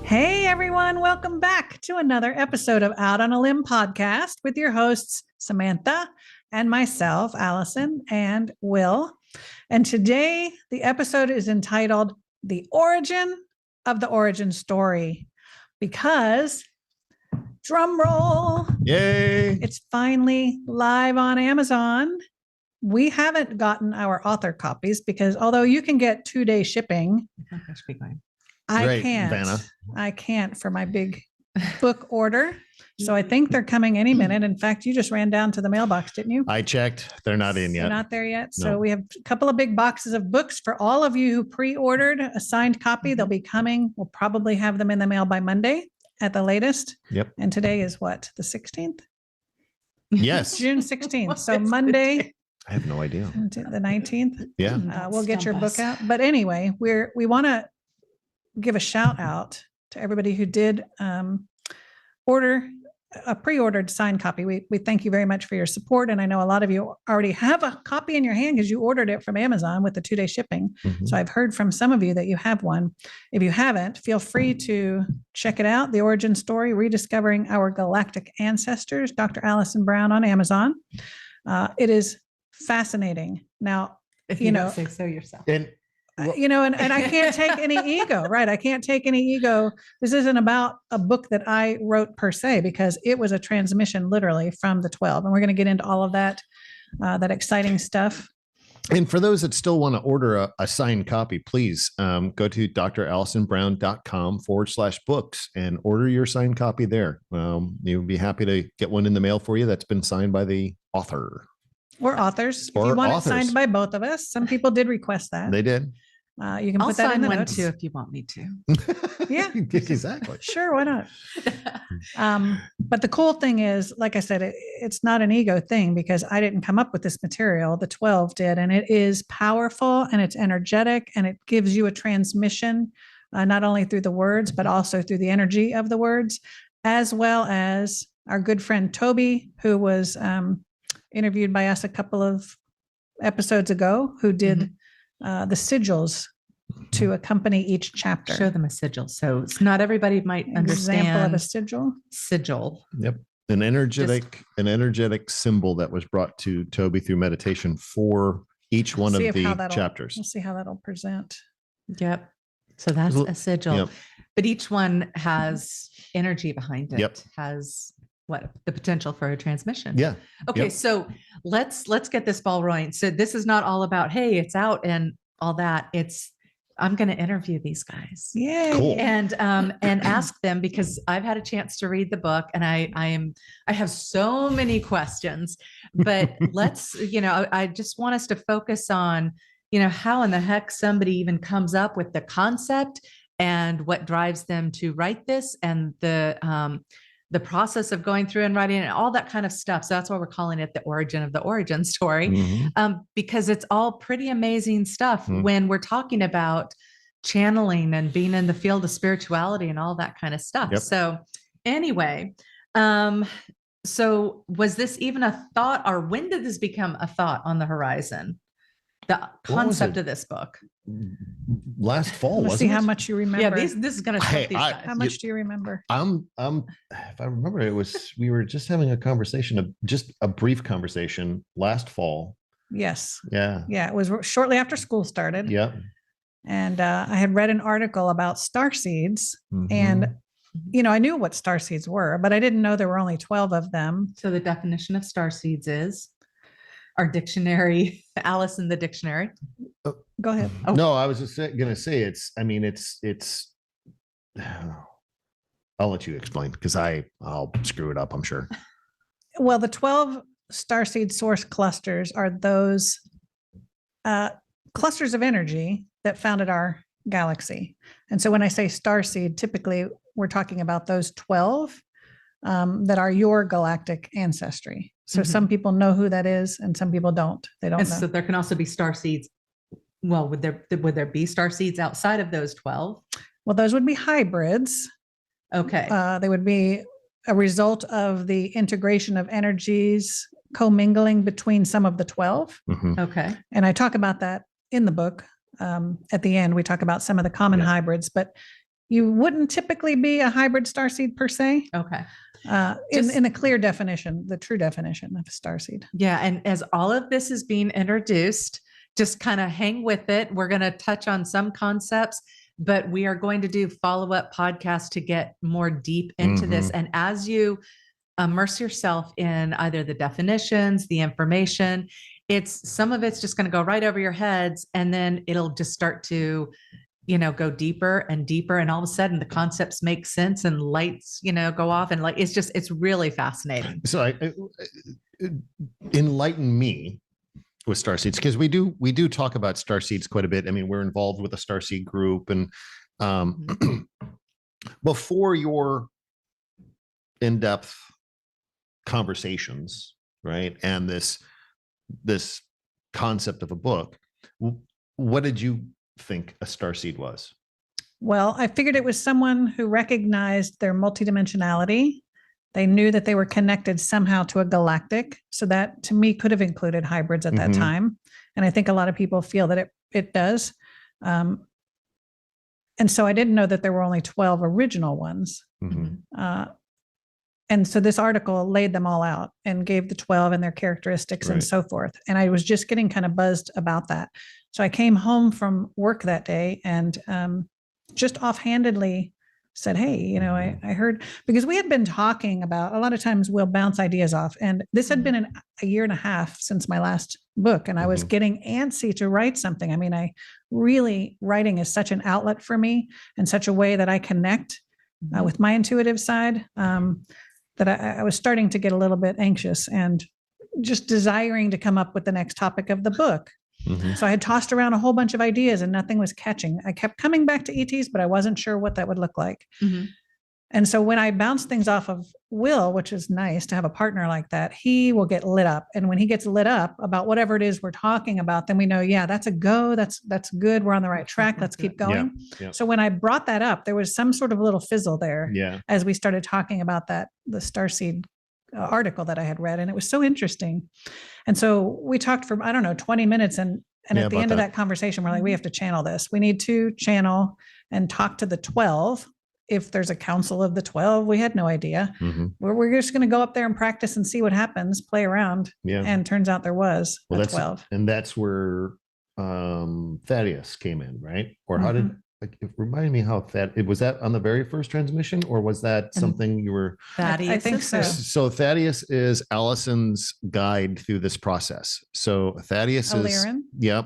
Hey everyone, welcome back to another episode of Out on a Limb podcast with your hosts, Samantha and myself, Allison and Will. And today the episode is entitled The Origin of the Origin Story, because drum roll, yay, it's finally live on Amazon. We haven't gotten our author copies because although you can get 2-day shipping, I can't for my big book order. So I think they're coming any minute. In fact, you just ran down to the mailbox, didn't you? I checked. They're not in yet. They're not there yet. No. So we have a couple of big boxes of books for all of you who pre-ordered a signed copy. They'll be coming. We'll probably have them in the mail by Monday at the latest. Yep. And today is what? The 16th? Yes. June 16th. So Monday. I have no idea. The 19th. Yeah. We'll get your book out. But anyway, we want to give a shout out to everybody who did order a pre-ordered signed copy. We thank you very much for your support. And I know a lot of you already have a copy in your hand because you ordered it from Amazon with the 2-day shipping. Mhm. So I've heard from some of you that you have one. If you haven't, feel free to check it out. The Origin Story, Rediscovering Our Galactic Ancestors, Dr. Allison Brown on Amazon. It is fascinating. Now, If you don't say so yourself. And and I can't take any ego, right? I can't take any ego. This isn't about a book that I wrote per se, because it was a transmission literally from the 12. And we're going to get into all of that, that exciting stuff. And for those that still want to order a signed copy, please go to drallisonbrown.com/books and order your signed copy there. You'll be happy to get one in the mail for you that's been signed by the author. We're authors. If Or you want authors. it signed by both of us, some people did request that. They did. You can I'll put that in sign the one notes. too if you want me to. Yeah. Exactly. Sure, why not? But the cool thing is, like I said, it's not an ego thing because I didn't come up with this material. The 12 did, and it is powerful and it's energetic and it gives you a transmission, not only through the words, but also through the energy of the words, as well as our good friend Toby, who was interviewed by us a couple of episodes ago, who did the sigils to accompany each chapter. Show them a sigil. So it's not everybody might understand. Example of a sigil. Sigil. Yep. An energetic symbol that was brought to Toby through meditation for each one of the chapters. We'll see how that'll present. Yep. So that's a sigil. Yep. But each one has energy behind it. Yep. Has the potential for a transmission. Yeah. Okay. Yep. So let's get this ball rolling. So this is not all about, hey, it's out and all that. I'm going to interview these guys. Yay. Cool. And ask them, because I've had a chance to read the book and I have so many questions, but I just want us to focus on, how in the heck somebody even comes up with the concept and what drives them to write this, and the process of going through and writing and all that kind of stuff. So that's why we're calling it the origin of the origin story, because it's all pretty amazing stuff when we're talking about channeling and being in the field of spirituality and all that kind of stuff. Yep. So anyway, so was this even a thought, or when did this become a thought on the horizon? The concept of this book. Last fall. Let's see how much you remember. Yeah, this is going to Hey, these guys. How much do you remember? If I remember, we were just having a conversation, just a brief conversation last fall. Yes. Yeah. Yeah. It was shortly after school started. Yeah. And I had read an article about star seeds, and I knew what star seeds were, but I didn't know there were only 12 of them. So the definition of star seeds is our dictionary, Alice in the dictionary. Go ahead. Oh. No, I was just going to say it's I'll let you explain, because I'll screw it up, I'm sure. Well, the 12 starseed source clusters are those clusters of energy that founded our galaxy. And so when I say starseed, typically we're talking about those 12 that are your galactic ancestry. So some people know who that is and some people don't. They don't know. So there can also be star seeds. Well, would there be star seeds outside of those 12? Well, those would be hybrids. Okay. They would be a result of the integration of energies commingling between some of the 12. Okay. And I talk about that in the book. At the end, we talk about some of the common hybrids, but you wouldn't typically be a hybrid starseed per se. Okay. In the clear definition, the true definition of a starseed. Yeah. And as all of this is being introduced, just kind of hang with it. We're going to touch on some concepts, but we are going to do follow-up podcasts to get more deep into this. And as you immerse yourself in either the definitions, the information, some of it's just going to go right over your heads, and then it'll just start to, go deeper and deeper. And all of a sudden the concepts make sense and lights, go off, and it's really fascinating. So enlighten me with starseeds, because we do talk about starseeds quite a bit. I mean, we're involved with a starseed group, and before your in-depth conversations, right, and this concept of a book, what did you think a starseed was? Well, I figured it was someone who recognized their multidimensionality. They knew that they were connected somehow to a galactic. So that to me could have included hybrids at that time. And I think a lot of people feel that it does. And so I didn't know that there were only 12 original ones. And so this article laid them all out and gave the 12 and their characteristics and so forth. And I was just getting kind of buzzed about that. So I came home from work that day and just offhandedly said, hey, I heard, because we had been talking about, a lot of times we'll bounce ideas off. And this had been a year and a half since my last book. And I was getting antsy to write something. I mean, writing is such an outlet for me and such a way that I connect with my intuitive side. That I was starting to get a little bit anxious and just desiring to come up with the next topic of the book. So I had tossed around a whole bunch of ideas and nothing was catching. I kept coming back to ETs, but I wasn't sure what that would look like. And so when I bounced things off of Will, which is nice to have a partner like that, he will get lit up. And when he gets lit up about whatever it is we're talking about, then we know, yeah, that's a go. That's good. We're on the right track. Let's keep going. So when I brought that up, there was some sort of little fizzle there as we started talking about the starseed article that I had read. And it was so interesting. And so we talked for, 20 minutes. And at the end of that conversation, we're like, we have to channel this. We need to channel and talk to the 12. If there's a council of the 12, we had no idea. We're just going to go up there and practice and see what happens, play around. And turns out there was a 12. And that's where Thaddeus came in, right? Or how did, remind me how was that on the very first transmission, or was that something you were? Thaddeus, I think so. So Thaddeus is Allison's guide through this process. So Thaddeus is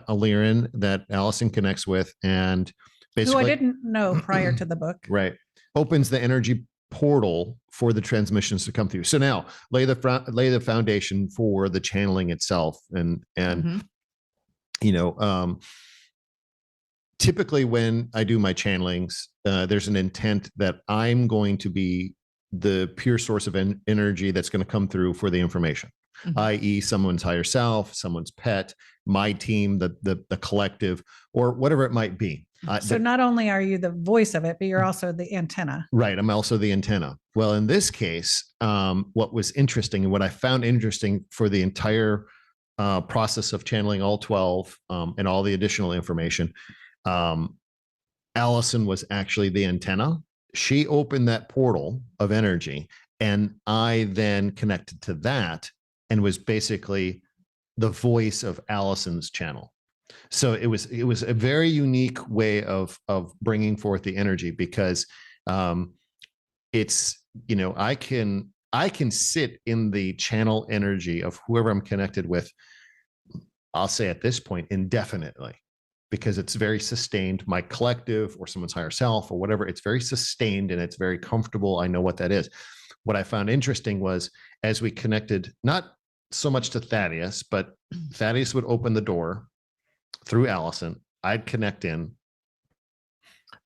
Illyrian that Allison connects with, and basically, who I didn't know prior to the book. Right. Opens the energy portal for the transmissions to come through. So now lay the foundation for the channeling itself. And typically when I do my channelings, there's an intent that I'm going to be the pure source of energy that's going to come through for the information, i.e. someone's higher self, someone's pet, my team, the collective, or whatever it might be. So not only are you the voice of it, but you're also the antenna. Right. I'm also the antenna. Well, in this case, what was interesting and what I found interesting for the entire process of channeling all 12 and all the additional information, Allison was actually the antenna. She opened that portal of energy, and I then connected to that and was basically the voice of Allison's channel. So it was a very unique way of bringing forth the energy, because it's, I can sit in the channel energy of whoever I'm connected with, I'll say at this point indefinitely, because it's very sustained. My collective or someone's higher self or whatever, it's very sustained and it's very comfortable. I know what that is. What I found interesting was, as we connected, not so much to Thaddeus, but Thaddeus would open the door through Allison, I'd connect in,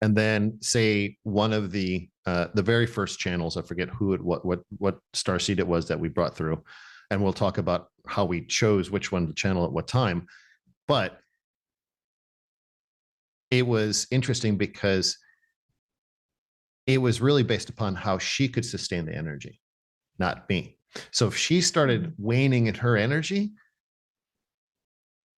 and then say one of the very first channels, I forget what starseed it was that we brought through, and we'll talk about how we chose which one to channel at what time. But it was interesting because it was really based upon how she could sustain the energy, not me. So if she started waning in her energy,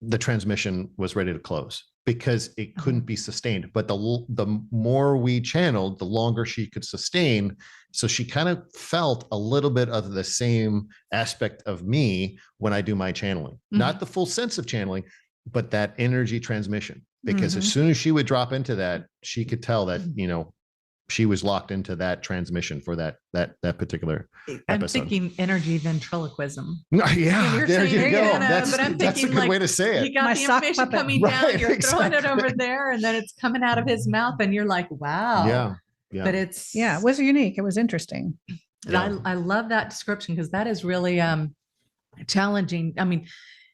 the transmission was ready to close. because it couldn't be sustained. But the more we channeled, the longer she could sustain. So she kind of felt a little bit of the same aspect of me when I do my channeling, not the full sense of channeling, but that energy transmission. Because as soon as she would drop into that, she could tell that, you know, she was locked into that transmission for that particular episode. I'm thinking energy ventriloquism. Yeah, You're there saying you go. you're gonna- That's but I'm a thinking, good like, way to say You it. got My the sock information puppet. coming down, Right, you're throwing it exactly. over there, and then it's coming out of his mouth, and you're like, wow. Yeah. But it's Yeah, it was unique. It was interesting. Yeah. I love that description because that is really challenging. I mean,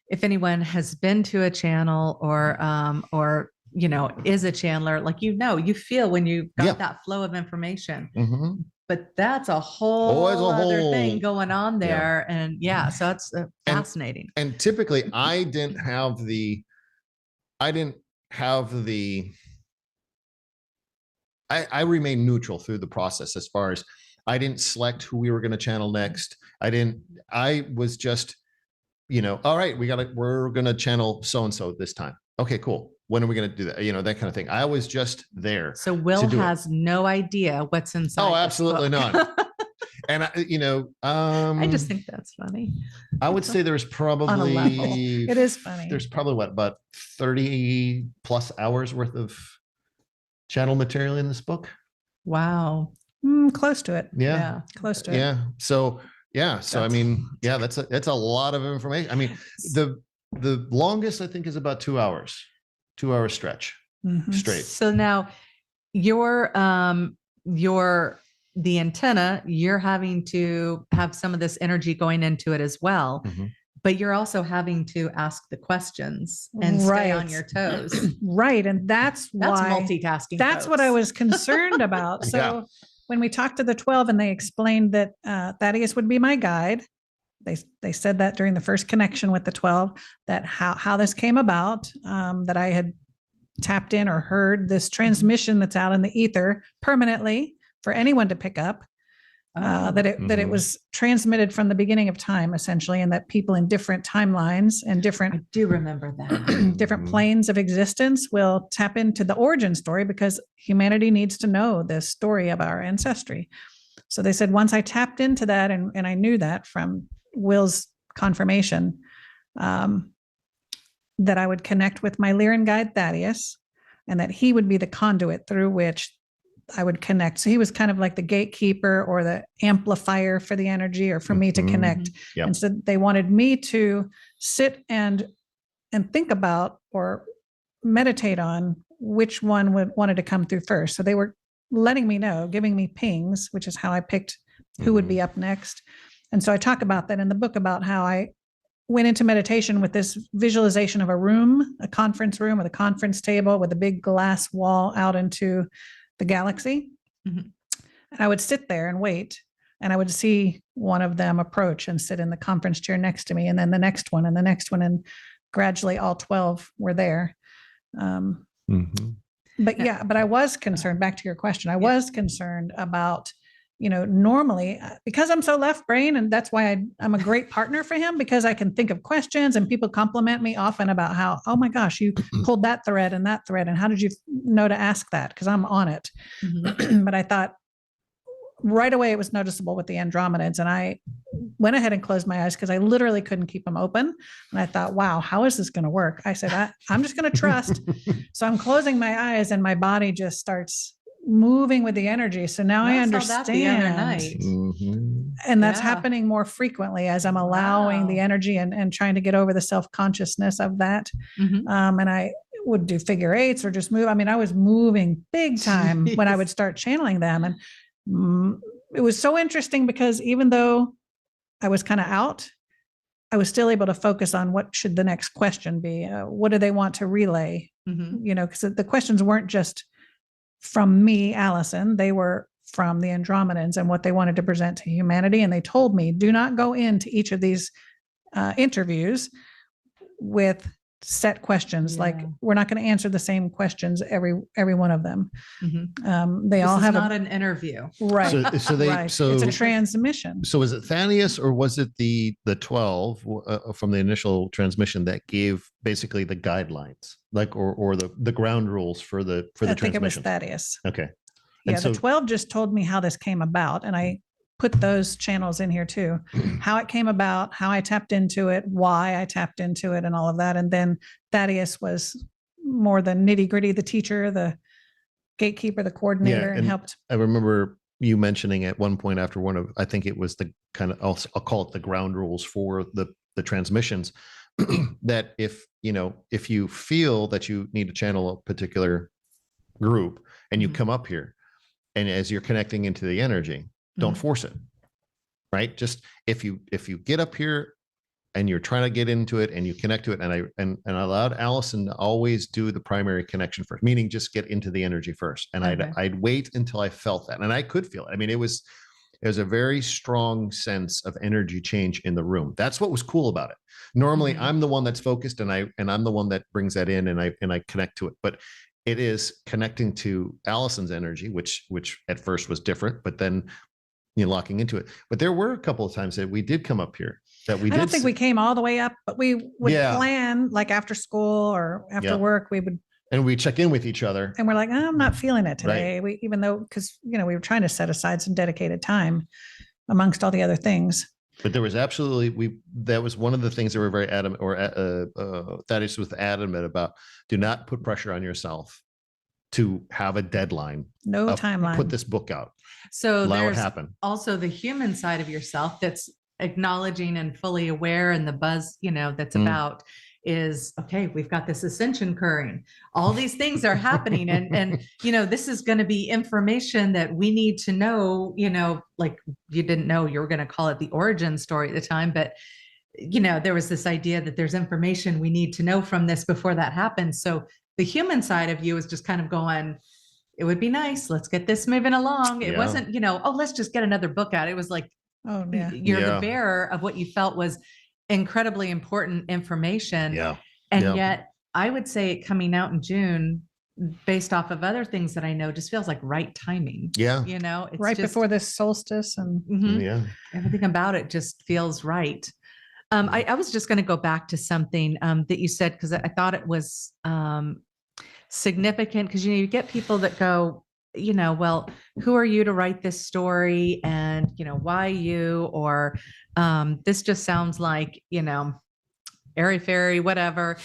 if anyone has been to a channel or you know, is a channeler, like, you know, you feel when you've got Yeah. that flow of information, Mhm. but that's a whole it's a other whole- thing going on yeah. there. And yeah, so that's fascinating. And typically I didn't have the I remained neutral through the process, as far as I didn't select who we were going to channel next. I was just, you know, all right, we're going to channel so-and-so this time. Okay, cool. When are we going to do that? You know, that kind of thing. I was just there. So Will do it. has no idea what's inside. Oh, this absolutely book. not. And I just think that's funny. I would say there's probably, level. It is funny. there's probably about 30 plus hours worth of channel material in this book. Wow. Close to it. Yeah. Close to it. Yeah. So I mean, yeah, that's a lot of information. I mean, the longest I think is about 2 hours, 2 hour stretch Mhm. straight. So now your the antenna, you're having to have some of this energy going into it as well, Mhm. but you're also having to ask the questions and stay on Right. your toes. Right. And that's That's why multitasking. that's what I folks. was concerned about. So Yeah. when we talked to the 12 and they explained that Thaddeus would be my guide, they said that during the first connection with the 12, that how this came about, that I had tapped in or heard this transmission that's out in the ether permanently for anyone to pick up, Oh. that it Mhm. was transmitted from the beginning of time, essentially, and that people in different timelines and different I do remember that. different Mhm. planes of existence will tap into the origin story, because humanity needs to know this story of our ancestry. So they said, once I tapped into that, and I knew that from Will's confirmation, that I would connect with my Lyran guide, Thaddeus, and that he would be the conduit through which I would connect. So he was kind of like the gatekeeper or the amplifier for the energy, or for me to Mhm. connect. Yep. And so they wanted me to sit and think about or meditate on which one wanted to come through first. So they were letting me know, giving me pings, which is how I picked who would be up next. And so I talk about that in the book, about how I went into meditation with this visualization of a room, a conference room with a conference table with a big glass wall out into the galaxy. Mhm. And I would sit there and wait, and I would see one of them approach and sit in the conference chair next to me, and then the next one and the next one, and gradually all 12 were there. Mhm. But yeah, but I was concerned, back to your question, I was concerned about, you know, normally, because I'm so left brain, and that's why I'm a great partner for him, because I can think of questions, and people compliment me often about how, oh my gosh, you pulled that thread and that thread, and how did you know to ask that? Because I'm on it. Mhm. But I thought right away it was noticeable with the Andromedans, and I went ahead and closed my eyes because I literally couldn't keep them open. And I thought, wow, how is this going to work? I said, I'm just going to trust. So I'm closing my eyes, and my body just starts moving with the energy. So now I saw understand. that the other night. Mhm. And that's Yeah. happening more frequently as I'm allowing the Wow. energy and trying to get over the self-consciousness of that. Mhm. And I would do figure eights or just move. I mean, I was moving big time when I would start channeling them. And it was so interesting, because even though I was kind of out, I was still able to focus on what should the next question be. What do they want to relay? Mhm. You know, because the questions weren't just from me, Allison, they were from the Andromedans and what they wanted to present to humanity. And they told me, do not go into each of these interviews with set questions. Like Yeah. we're not going to answer the same questions every one of them. Mhm. They This all is have not a an interview. right. Right. It's a transmission. So was it Thaddeus or was it the 12 from the initial transmission that gave basically the guidelines, like or the ground rules for the I think it was transmission? Thaddeus. Okay. Yeah, And so, the 12 just told me how this came about, and I put those channels in here too. How it came about, how I tapped into it, why I tapped into it, and all of that. And then Thaddeus was more the nitty gritty, the teacher, the gatekeeper, the coordinator, and and helped. I remember you mentioning at one point after one of, I think it was the kind of, I'll call it the ground rules for the transmissions, that if you feel that you need to channel a particular group and you Mhm. come up here, and as you're connecting into the energy, don't force it, right? Just if you get up here and you're trying to get into it and you connect to it, and I allowed Allison to always do the primary connection first, meaning just get into the energy first, and Okay. I'd wait until I felt that, and I could feel it. I mean, it was a very strong sense of energy change in the room. That's what was cool about it. Normally, Mhm. I'm the one that's focused, and I'm the one that brings that in, and I connect to it, but it is connecting to Allison's energy, which at first was different, but then locking into it. But there were a couple of times that we did come up here that we I don't think we came all the way up, but we would Yeah. plan like after school or after Yeah. work, we would, and we check in with each other. and we're like, oh, I'm not feeling it today. We, even though, because, we were trying to set aside some dedicated time amongst all the other things. But there was absolutely, that was one of the things that were very adamant, or Thaddeus was adamant about. Do not put pressure on yourself to have a deadline. No of, timeline. Put this book out. So Allow it there's happen. also the human side of yourself that's acknowledging and fully aware, and the buzz, that's about is, okay, we've got this ascension occurring. All these things are happening, and this is going to be information that we need to know, like you didn't know you were going to call it the origin story at the time, but there was this idea that there's information we need to know from this before that happens. So the human side of you is just kind of going, it would be nice, let's get this moving along. It Yeah. wasn't, oh, let's just get another book out. It was like, Oh, yeah. you're Yeah. the bearer of what you felt was incredibly important information. Yeah. And Yeah. yet I would say it coming out in June, based off of other things that I know, just feels like right timing. Yeah. It's Right just, before this solstice. And Mhm. Yeah. Everything about it just feels right. I was just going to go back to something that you said, because I thought it was significant, because you get people that go, well, who are you to write this story, and why you, or this just sounds like airy fairy, whatever.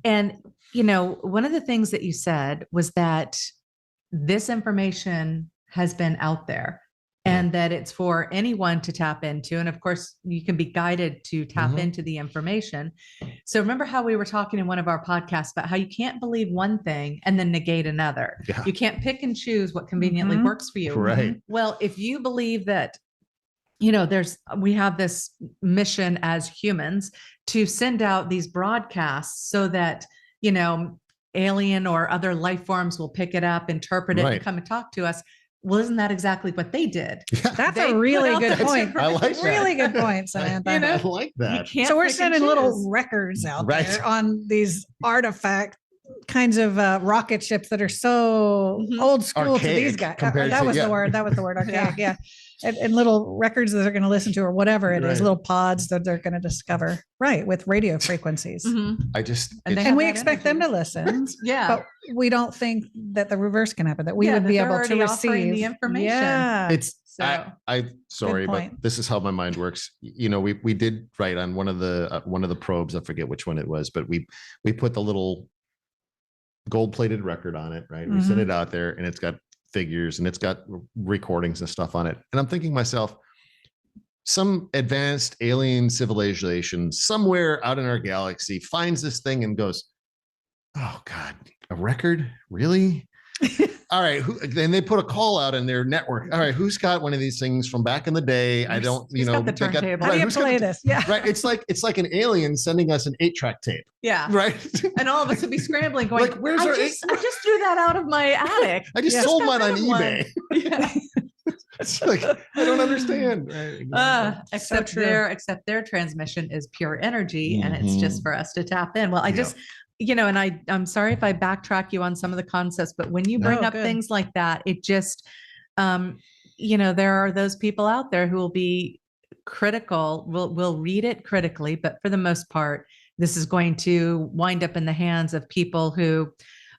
And one of the things that you said was that this information has been out there, and that it's for anyone to tap into. And of course, you can be guided to tap Mhm. into the information. So remember how we were talking in one of our podcasts about how you can't believe one thing and then negate another. Yeah. You can't pick and choose what conveniently Mhm. works for you. Right. Well, if you believe that, we have this mission as humans to send out these broadcasts so that, alien or other life forms will pick it up, interpret it, Right. and come and talk to us. Well, isn't that exactly what they did? Yeah. that's They a put really out good that point. I like that. Really good point, Samantha. I like You that. can't So we're pick and sending little choose. records out Right. there on these artifact kinds of rocket ships that are so Mhm. old school to these Archaic guys. compared That to- was yeah. the word. That was the word. Archaic. Yeah. Yeah. And little records that they're going to listen to, or whatever it is, Right. little pods that they're going to discover. Right. With radio frequencies. Mhm. I just, And they it's- have And we that expect them to energy. listen. Yeah. But we don't think that the reverse can happen, that we Yeah, would that be they're able to already offering receive the information. Yeah. it's, So I sorry, but point. this is how my mind works. We did write on one of the probes. I forget which one it was, but we put the little gold-plated record on it, right? We sent Mhm. it out there, and it's got figures and it's got recordings and stuff on it. And I'm thinking to myself, some advanced alien civilization somewhere out in our galaxy finds this thing and goes, "Oh God, a record? Really?" All right. Then they put a call out in their network. All right. Who's got one of these things from back in the day? I don't, Who's got the they got- turntable? How do you who's got play the- this? Yeah. Right. It's like an alien sending us an 8-track tape. yeah. Right. And all of us would be scrambling, going, Like, where's I our just threw that out of my attic. I just Yeah. sold Just mine on got rid of one. eBay. Yeah. It's like, I don't understand. Right. Except true. their transmission is pure energy, and it's Mhm. just for us to tap in. Well, I Yeah. just and I'm sorry if I backtrack you on some of the concepts, but when you bring No, up good. things like that, it just, there are those people out there who will be critical, will read it critically, but for the most part, this is going to wind up in the hands of people who,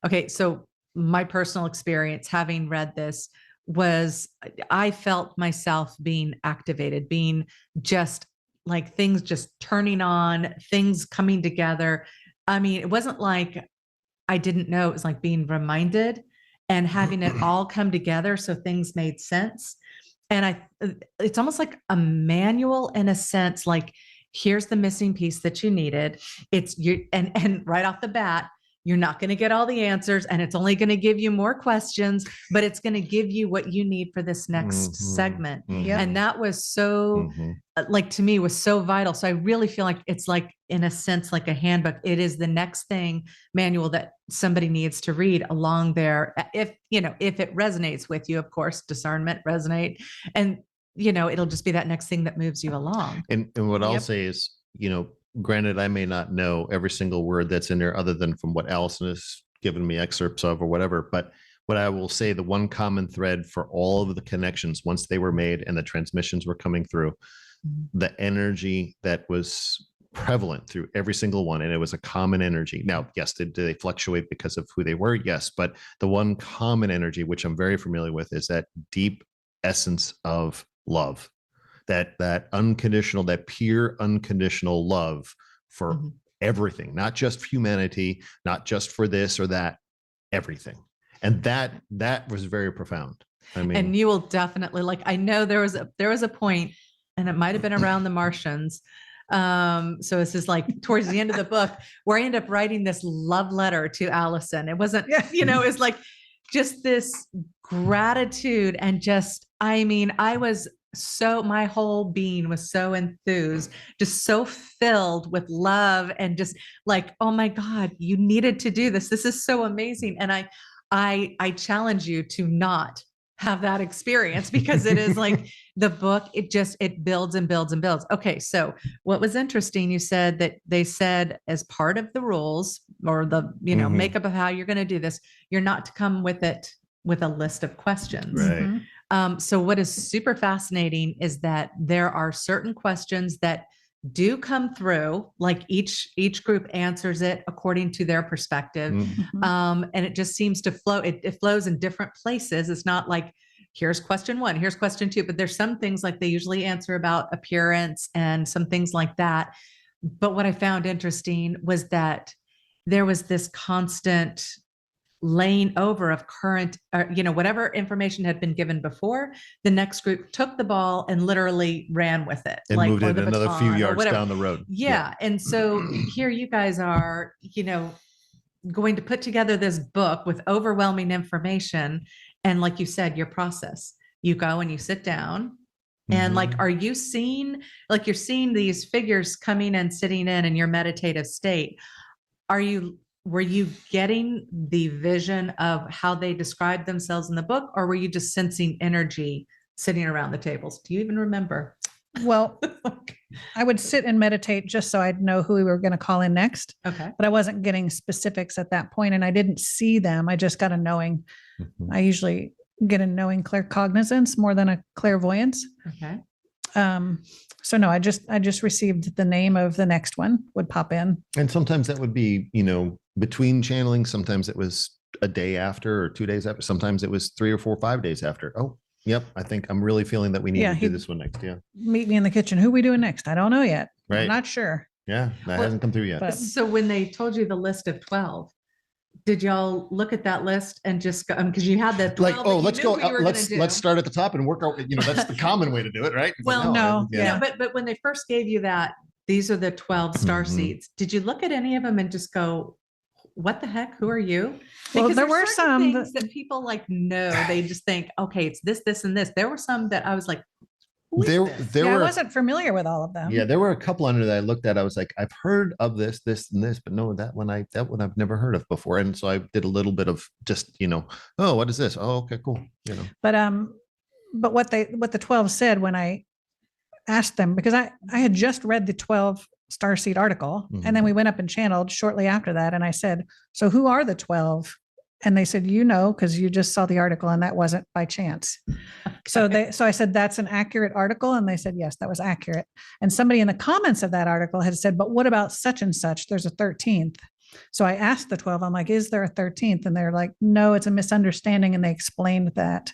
okay, so my personal experience having read this was I felt myself being activated, being just like things just turning on, things coming together. I mean, it wasn't like I didn't know, it was like being reminded and having it all come together so things made sense. And it's almost like a manual in a sense, like here's the missing piece that you needed. It's you, and right off the bat, you're not going to get all the answers, and it's only going to give you more questions, but it's going to give you what you need for this next segment. Yep. And that was so, like, to me, was so vital. So I really feel like it's like, in a sense, like a handbook. It is the next thing manual that somebody needs to read along there. If it resonates with you, of course, discernment, resonate, and, it'll just be that next thing that moves you along. And what I'll Yep. say is, granted, I may not know every single word that's in there other than from what Allison has given me excerpts of or whatever. But what I will say, the one common thread for all of the connections, once they were made and the transmissions were coming through, the energy that was prevalent through every single one, and it was a common energy. Now, yes, did they fluctuate because of who they were? Yes. But the one common energy, which I'm very familiar with, is that deep essence of love. That unconditional, that pure unconditional love for everything, not just humanity, not just for this or that, everything. And that was very profound. I mean, and you will definitely, like, I know there was a point, and it might've been around the Martians. So this is like towards the end of the book where I end up writing this love letter to Allison. It wasn't, it's like just this gratitude and just, I mean, my whole being was so enthused, just so filled with love, and just like, oh my God, you needed to do this. This is so amazing. And I challenge you to not have that experience, because it is like the book, it builds and builds and builds. Okay. So what was interesting, you said that they said as part of the rules or the, makeup of how you're going to do this, you're not to come with a list of questions. right. So what is super fascinating is that there are certain questions that do come through, like each group answers it according to their perspective. And it just seems to flow. It flows in different places. It's not like, here's question 1, here's question 2, but there's some things like they usually answer about appearance and some things like that. But what I found interesting was that there was this constant laying over of current, whatever information had been given before, the next group took the ball and literally ran with it. And moved it another few yards down the road. Yeah. And so here you guys are, going to put together this book with overwhelming information. And like you said, your process, you go and you sit down and like, are you seeing, like you're seeing these figures coming and sitting in your meditative state? Were you getting the vision of how they described themselves in the book, or were you just sensing energy sitting around the tables? Do you even remember? Well, I would sit and meditate just so I'd know who we were going to call in next. Okay. But I wasn't getting specifics at that point, and I didn't see them. I just got a knowing. I usually get a knowing claircognizance more than a clairvoyance. Okay. So no, I just received the name of the next one would pop in. And sometimes that would be, between channeling. Sometimes it was a day after or 2 days after. Sometimes it was 3 or 4 or 5 days after. Oh, yep. I think I'm really feeling that we need to do this one next. Yeah. Meet me in the kitchen. Who are we doing next? I don't know yet. Right. I'm not sure. Yeah. That hasn't come through yet. But So when they told you the list of 12, did y'all look at that list and just go, because you had that like, oh, let's go. Let's start at the top and work out. That's the common way to do it, right? Well, no. Yeah. But when they first gave you that, these are the 12 star seeds. Did you look at any of them and just go, what the heck? Who are you? Well, Because there were some things that people like know. They just think, okay, it's this, this, and this. There were some that I was like, There I were, wasn't familiar with all of them. there were a couple under that I looked at. I was like, I've heard of this, and this, but no, that one I've never heard of before. And so I did a little bit of just, oh, what is this? Oh, okay, cool. But what the 12 said when I asked them, because I had just read the 12 starseed article. Mhm. And then we went up and channeled shortly after that. And I said, so who are the 12? And they said, because you just saw the article and that wasn't by chance. So I said, that's an accurate article. And they said, yes, that was accurate. And somebody in the comments of that article had said, but what about such and such? There's a 13th. So I asked the 12, I'm like, is there a 13th? And they're like, no, it's a misunderstanding. And they explained that.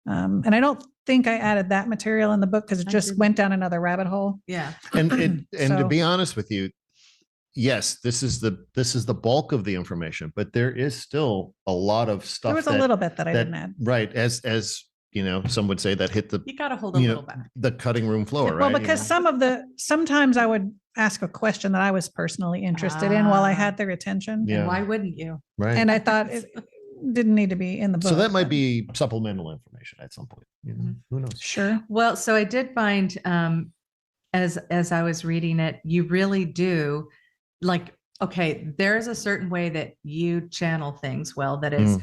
And I don't think I added that material in the book because it just went down another rabbit hole. Yeah. And to So- be honest with you, yes, this is the bulk of the information, but there is still a lot of stuff. There was a little bit that I didn't add. Right. As some would say that hit the, You got to hold a little back. the cutting room floor, Well, right? because sometimes I would ask a question that I was personally interested in while I had their attention. Yeah. And why wouldn't you? Right. And I thought it didn't need to be in the book. So that might but- be supplemental information at some point. Who knows? Sure. Well, so I did find, as I was reading it, you really do okay, there's a certain way that you channel things well that is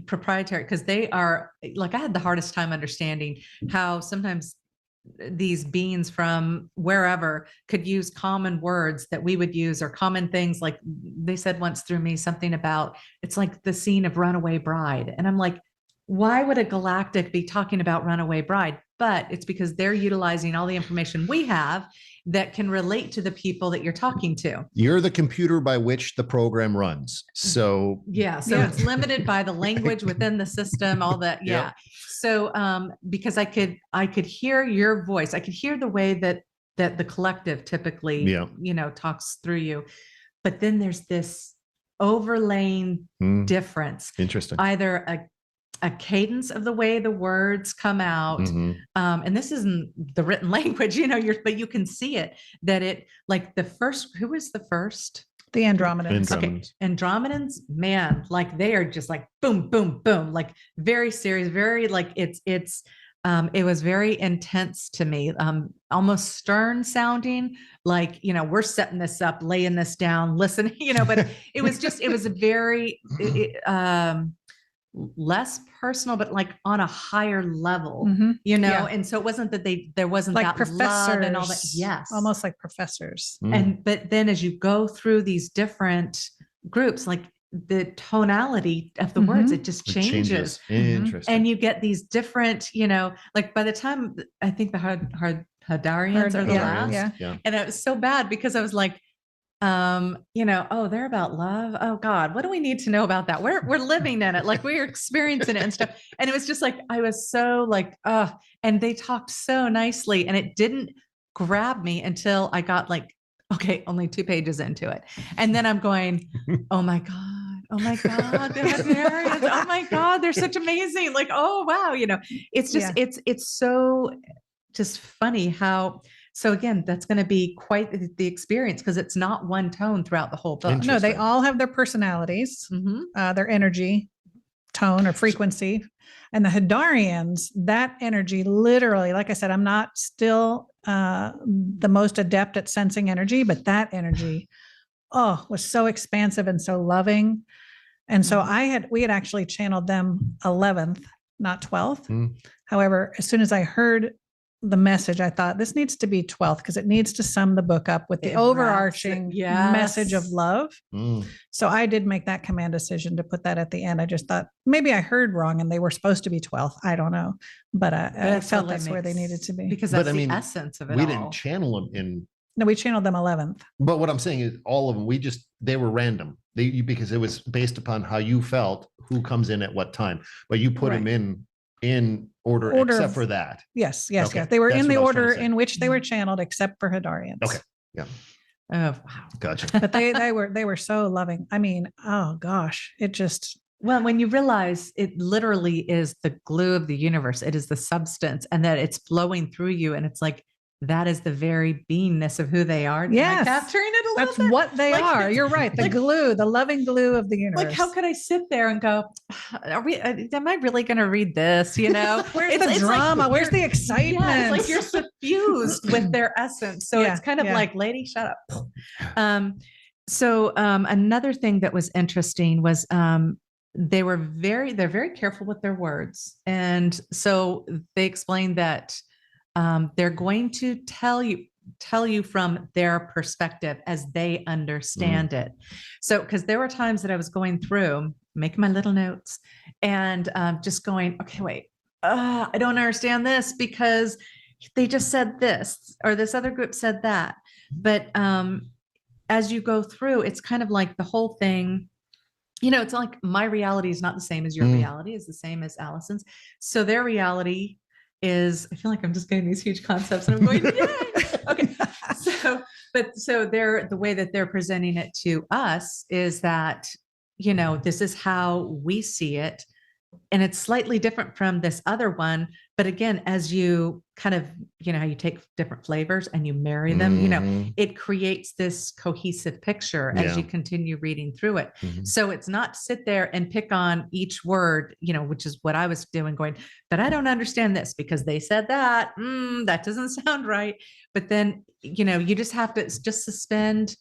proprietary, because they are I had the hardest time understanding how sometimes these beings from wherever could use common words that we would use, or common things. Like they said once through me something about, it's like the scene of Runaway Bride. And I'm like, why would a galactic be talking about Runaway Bride? But it's because they're utilizing all the information we have that can relate to the people that you're talking to. You're the computer by which the program runs. So Yeah. So it's limited by the language within the system, all that. Yeah. Yep. So because I could hear your voice. I could hear the way that the collective typically, talks through you. But then there's this overlaying difference. Interesting. Either a cadence of the way the words come out. And this isn't the written language, but you can see it, that it, like the first, who was the first? The Andromedans. Okay. Andromedans, man, they are just boom, boom, boom, very serious, very it was very intense to me, almost stern sounding, we're setting this up, laying this down, listening, but it was a very, less personal, but on a higher level, Yeah. and so it wasn't that there wasn't Like that professors love and all that. Yes. Almost like professors. But then as you go through these different groups, the tonality of the words, it just It changes. Interesting. And you get these different, by the time I think the Hadarians are the last. Yeah. And it was so bad because I was like, they're about love. Oh God, what do we need to know about that? We're living in it. We're experiencing it and stuff. And it was just I was so and they talked so nicely, and it didn't grab me until I got okay, only 2 pages into it. And then I'm going, oh my God, they're Hungarians. Oh my God, they're such amazing. Oh wow. It's just, it's so just funny how. So again, that's going to be quite the experience, because it's not one tone throughout the whole book. No, they Interesting. all have their personalities, their energy, tone, or frequency. And the Hadarians, that energy literally, like I said, I'm not still the most adept at sensing energy, but that energy, was so expansive and so loving. And so we had actually channeled them 11th, not 12th. However, as soon as I heard the message, I thought this needs to be 12th, because it needs to sum the book up with the overarching message of love. So I did make that command decision to put that at the end. I just thought maybe I heard wrong and they were supposed to be 12th. I don't know, but I felt that's where they needed to be. Because But that's I mean, the essence of it. We all. didn't channel them in. No, we channeled them 11th. But what I'm saying is all of them, they were random. Because it was based upon how you felt, who comes in at what time. But you put them in order except of- for that. Yes. Okay, They were that's in the what I was trying to order say. in which they were channeled, except for Hadarians. Okay. Yeah. Oh, wow. Gotcha. But they were so loving. I mean, oh gosh, it just, Well, when you realize it literally is the glue of the universe, it is the substance, and that it's flowing through you. And it's that is the very beingness of who they are. Am I Yes. capturing it a little that's bit? what they are. You're right. The glue, the loving glue of the universe. How could I sit there and go, am I really going to read this? Where's the drama? Where's the excitement? Yeah, it's you're suffused with their essence. So it's kind of lady, shut up. So another thing that was interesting was they're very careful with their words. And so they explained that they're going to tell you, tell you from their perspective as they understand it. So, because there were times that I was going through, making my little notes and just going, okay, wait, I don't understand this because they just said this, or this other group said that. But as you go through, it's kind of like the whole thing, it's like my reality is not the same as your reality, is the same as Allison's. So their reality is, I feel like I'm just getting these huge concepts and I'm going, yay! Okay. So the way that they're presenting it to us is that, this is how we see it. And it's slightly different from this other one. But again, as you kind of, how you take different flavors and you marry them, it creates this cohesive picture as you continue reading through it. So it's not sit there and pick on each word, which is what I was doing, going, but I don't understand this because they said that, that doesn't sound right. But then, you just have to just suspend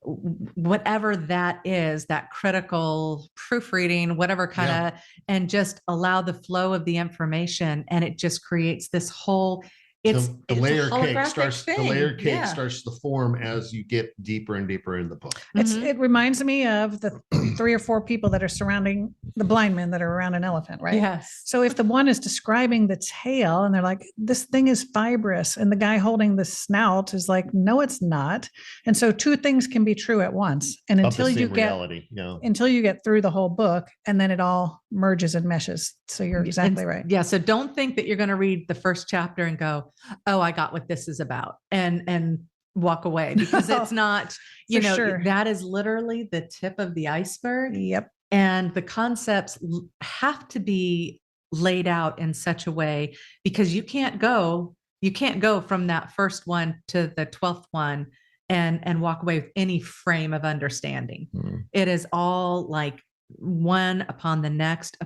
whatever that is, that critical proofreading, whatever kind of, and just allow the flow of the information. And it just creates this whole, it's the layer cake thing. Starts to form as you get deeper and deeper in the book. It reminds me of the 3 or 4 people that are surrounding the blind men that are around an elephant, right? Yes. So if the one is describing the tail and they're like, this thing is fibrous, and the guy holding the snout is like, no, it's not. And so 2 things can be true at once. And until you get through the whole book, and then it all merges and meshes. So you're exactly right. Yeah. So don't think that you're going to read the first chapter and go, oh, I got what this is about, and walk away, because it's not, that is literally the tip of the iceberg. Yep. And the concepts have to be laid out in such a way, because you can't go from that first one to the 12th one and walk away with any frame of understanding. It is all like one upon the next,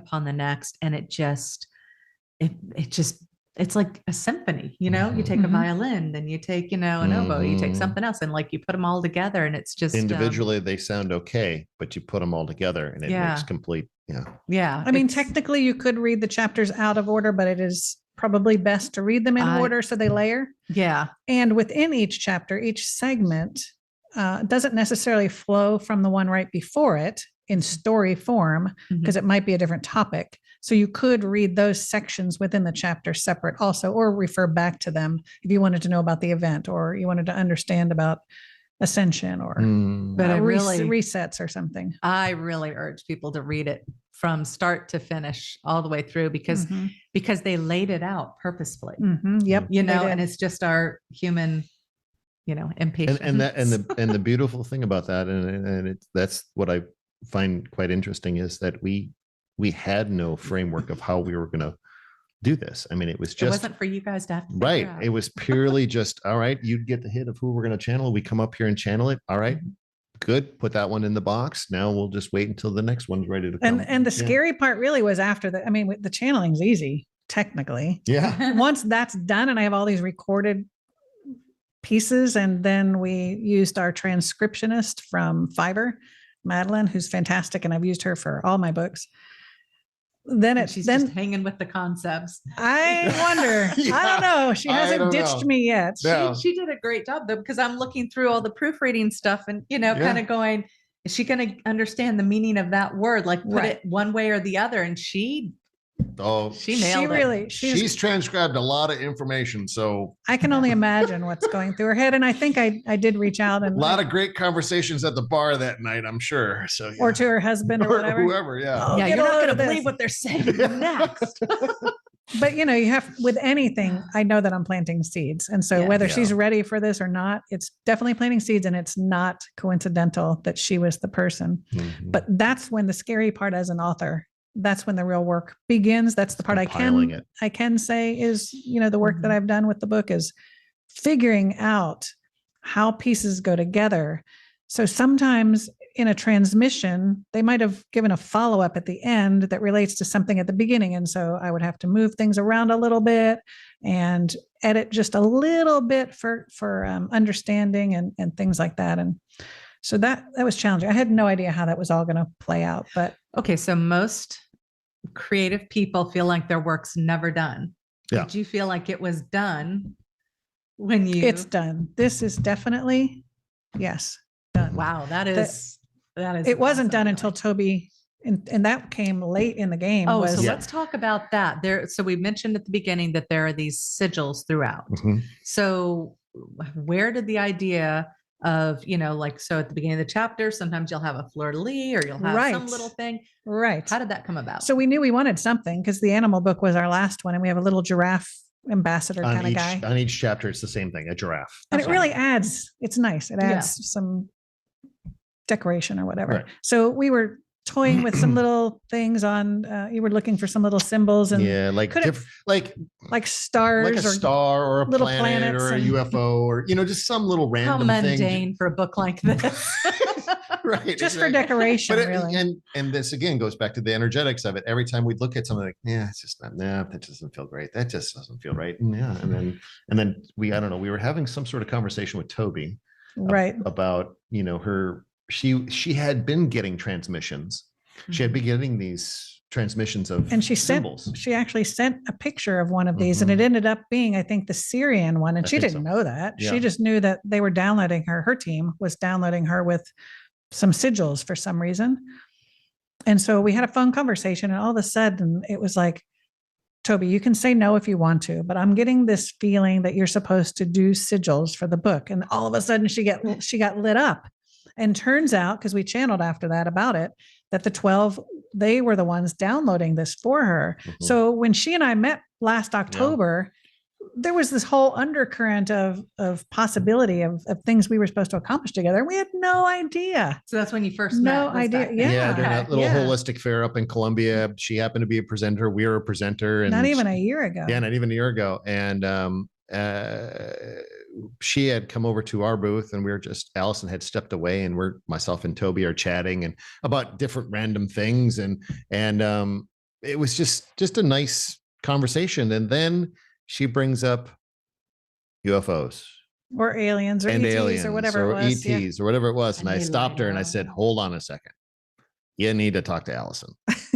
and it's like a symphony, you take a violin, then you take, an oboe, you take something else, and like you put them all together, and it's just individually they sound okay, but you put them all together and it makes complete. Yeah. I mean, technically you could read the chapters out of order, but it is probably best to read them in order so they layer. Yeah. And within each chapter, each segment doesn't necessarily flow from the one right before it in story form, because it might be a different topic. So you could read those sections within the chapter separate also, or refer back to them if you wanted to know about the event, or you wanted to understand about ascension, or but resets or something. I really urge people to read it from start to finish all the way through, because they laid it out purposefully. Yep. And it's just our human, impatience. And the beautiful thing about that, and that's what I find quite interesting, is that we had no framework of how we were going to do this. I mean, it wasn't for you guys to have to right. It was purely just, all right, you'd get the hit of who we're going to channel. We come up here and channel it. All right, good. Put that one in the box. Now we'll just wait until the next one's ready to come. And the scary part really was after that. I mean, the channeling's easy, technically. Yeah. Once that's done and I have all these recorded pieces, and then we used our transcriptionist from Fiverr, Madeline, who's fantastic, and I've used her for all my books. She's just hanging with the concepts. I wonder. I don't know. She hasn't ditched me yet. No. She did a great job, though, because I'm looking through all the proofreading stuff and, kind of going, is she going to understand the meaning of that word? Like put it one way or the other. And she nailed it. She's transcribed a lot of information. So I can only imagine what's going through her head. And I think I did reach out, and a lot of great conversations at the bar that night, I'm sure. So or to her husband or whatever. Whoever. Yeah. Oh, you're not going to believe what they're saying next. But you have, with anything, I know that I'm planting seeds. And so whether she's ready for this or not, it's definitely planting seeds, and it's not coincidental that she was the person. But that's when the scary part as an author, that's when the real work begins. That's the part I can say is, the work that I've done with the book is figuring out how pieces go together. So sometimes in a transmission, they might have given a follow-up at the end that relates to something at the beginning. And so I would have to move things around a little bit and edit just a little bit for understanding and things like that. And so that was challenging. I had no idea how that was all going to play out, but. Okay. So most creative people feel like their work's never done. Yeah. Did you feel like it was done when you, It's done. This is definitely, yes, done. wow, that is. It wasn't awesome done until feeling. Toby, and that came late in the game. Oh, was so Yeah. let's talk about that. So we mentioned at the beginning that there are these sigils throughout. Mhm. So where did the idea of, so at the beginning of the chapter, sometimes you'll have a fleur-de-lis or you'll have some Right. little thing. right. How did that come about? So we knew we wanted something because the animal book was our last one, and we have a little giraffe ambassador kind of guy. On each chapter, it's the same thing, a giraffe. And Okay. it really adds, it's nice. It Yeah. adds some decoration or whatever. Right. So we were toying with some little things on, you were looking for some little symbols and Yeah, like could it- like stars like a or star or a little planet or a planets and- UFO or just some little How random mundane thing. for a book like this. Right. just for exactly. decoration, But really. and this again goes back to the energetics of it. Every time we'd look at something like, yeah, it's just not, nah, that doesn't feel great. That just doesn't feel right. And yeah, and then we, I don't know, we were having some sort of conversation with Toby Right. about her. She had been getting transmissions. She had been getting these transmissions of And she symbols. she actually sent a picture of one of these, and Mhm. it ended up being, I think, the Syrian one. And I she think didn't so. know that. Yeah. She just knew that they were downloading her team was downloading her with some sigils for some reason. And so we had a phone conversation, and all of a sudden it was like, Toby, you can say no if you want to, but I'm getting this feeling that you're supposed to do sigils for the book. And all of a sudden she got lit up. And turns out, because we channeled after that about it, that the 12, they were the ones downloading this for her. Mhm. So when she and I met last October, there was this whole undercurrent of possibility of things we were supposed to accomplish together. We had no idea. So that's when you first No met. was idea. back then. Yeah. Yeah, during that little Yeah. holistic fair up in Columbia. She happened to be a presenter. We were a presenter. And Not even a year ago. Yeah, not even a year ago. And she had come over to our booth, and Allison had stepped away, and myself and Toby are chatting and about different random things. And it was just a nice conversation. And then she brings up UFOs Or aliens or and ETs aliens or whatever it was. Yeah. ETs or whatever it was. And And I they stopped her and I light said, up. hold on a second. You need to talk to Allison.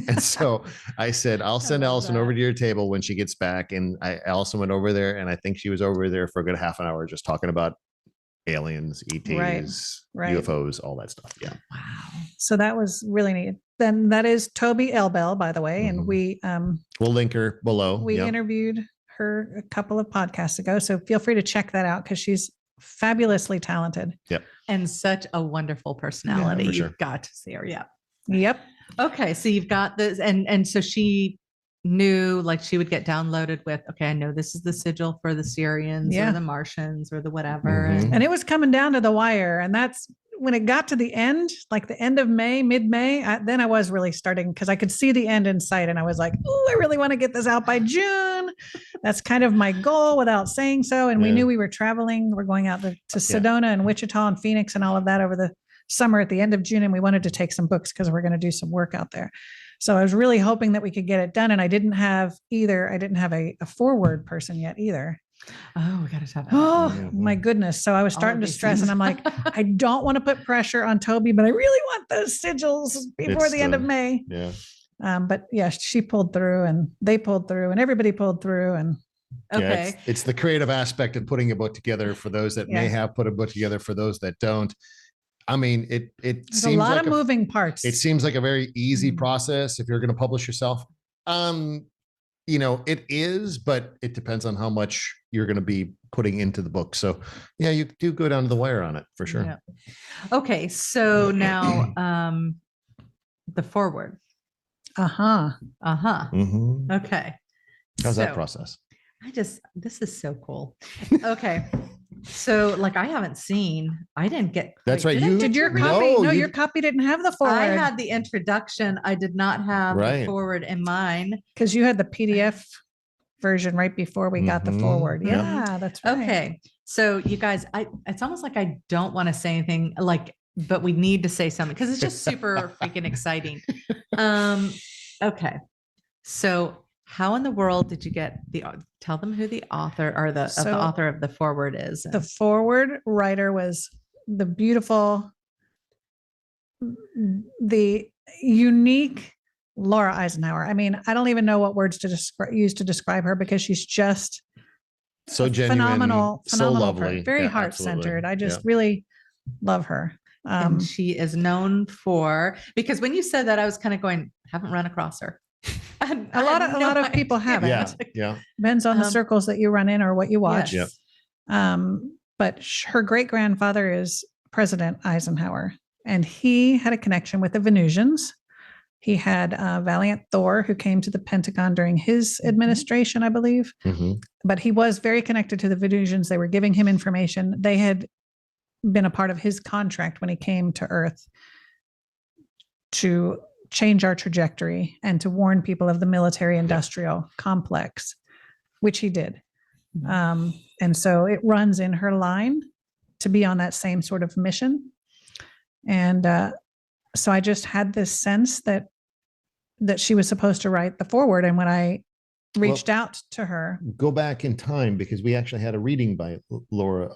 And so I said, I'll send love Allison over that. to your table when she gets back. And Allison went over there, and I think she was over there for a good half an hour just talking about aliens, ETs, right. UFOs, all that stuff. Yeah. Wow. So that was really neat. Then that is Toby Elbell, by the way. And Mhm. We'll link her below. we Yeah. interviewed her a couple of podcasts ago. So feel free to check that out because she's fabulously talented. And such a wonderful personality. for You've sure. got to see her. Yeah. Yep. Okay. So you've got this. And so she knew, like, she would get downloaded with, okay, I know this is the sigil for the Syrians Yeah. or the Martians or the whatever. Mhm. And it was coming down to the wire. And that's when it got to the end, like the end of May, mid-May, then I was really starting because I could see the end in sight. And I was like, oh, I really want to get this out by June. That's kind of my goal without saying so. And we Yeah. knew we were traveling. We're going out to Sedona and Wichita and Phoenix and all of that over the summer at the end of June. And we wanted to take some books because we're going to do some work out there. So I was really hoping that we could get it done. And I didn't have a forward person yet either. Oh, we got to talk about Oh Yeah. my goodness. So I was all starting of to these stress and things. I'm like, I don't want to put pressure on Toby, but I really want those sigils before It's the end of the- May. Yeah. But yeah, she pulled through and they pulled through and everybody pulled through. And Yeah, Okay. it's the creative aspect of putting a book together for those that may Yeah. have put a book together, for those that don't. I mean, it there's seems a lot like of moving parts. it seems like a very easy Mm. process if you're going to publish yourself. It is, but it depends on how much you're going to be putting into the book. So yeah, you do go down to the wire on it for sure. Yeah. Okay. So now the forward. Uh-huh. Uh-huh. Mhm. Okay. How's that So, process? this is so cool. Okay. So like I didn't get. That's wait, right, did I you- get Did your read? copy? No, No, you your copy didn't have the forward. I had the introduction. I did not have the Right. forward in mine. because you had the PDF version right before we got the Mhm. forward. Yeah. Yeah, that's right. Okay. So you guys, it's almost like I don't want to say anything but we need to say something because it's just super freaking exciting. Okay. So how in the world did you get tell them who the author or the So- author of the forward is? The forward writer was the beautiful, the unique Laura Eisenhower. I mean, I don't even know what words to use to describe her because she's just So genuine, phenomenal so lovely, person, very Yeah, heart-centered. absolutely. I just really love her. And she is known for, because when you said that, I was kind of going, haven't run across her. A lot of people haven't. Yeah, yeah. Depends on the circles that you run in or what you watch. Yes. But her great grandfather is President Eisenhower, and he had a connection with the Venusians. He had Valiant Thor, who came to the Pentagon during his administration, I believe. Mhm. But he was very connected to the Venusians. They were giving him information. They had been a part of his contract when he came to Earth to change our trajectory and to warn people of the military industrial complex, which he did. And so it runs in her line to be on that same sort of mission. And so I just had this sense that she was supposed to write the foreword. And when I reached out to her, Go back in time, because we actually had a reading by Laura